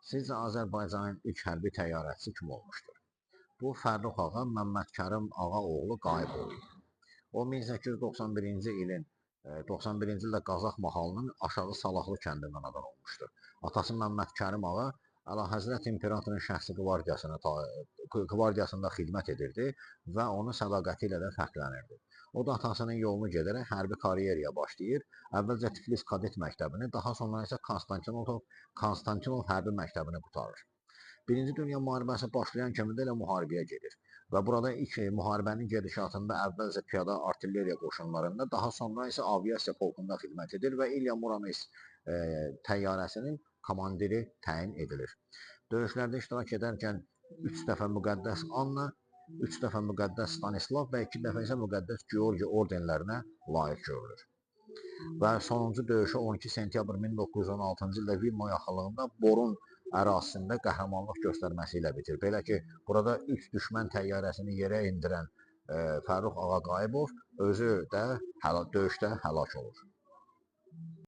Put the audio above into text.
Sizcə Azərbaycanın ilk hərbi təyyarəçisi kim olmuşdur? Bu Fərrux ağa Məmmədkərim ağa oğlu Qayıbov. O 1891-ci ilin 91-ci ildə Qazax mahalının Aşağı Salahlı kəndindən anadan olmuşdur. Atası Məmmədkərim ağa Əlahəzrət İmperatorun şəxsi qvardiyasında xidmət edirdi və onun sədaqəti ilə də fərqlənirdi. O da atasının yolunu gedərək hərbi karyeraya başlayır. Əvvəlcə Tiflis kadet məktəbini, daha sonra isə Konstantinov hərbi məktəbini qurtarır. Birinci Dünya müharibəsi başlayan kimi də elə müharibəyə gedir və burada ilk müharibənin gedişatında əvvəlcə piyada artilleriya qoşunlarında, daha sonra isə aviasiya polkunda xidmət edir və İlya Murames təyyarəsinin komandiri təyin edilir. Döyüşlərdə iştirak edərkən 3 dəfə Müqəddəs Anna, 3 dəfə Müqəddəs Stanislav və 2 dəfə isə Müqəddəs Georgi ordenlərinə layiq görülür. Və sonuncu döyüşü 12 sentyabr 1916-cı ildə Vilno yaxınlığında Borun ərazisində qəhrəmanlıq göstərməsi ilə bitir. Belə ki, burada 3 düşmən təyyarəsini yerə endirən Fərrux ağa Qayıbov özü də döyüşdə həlak olur.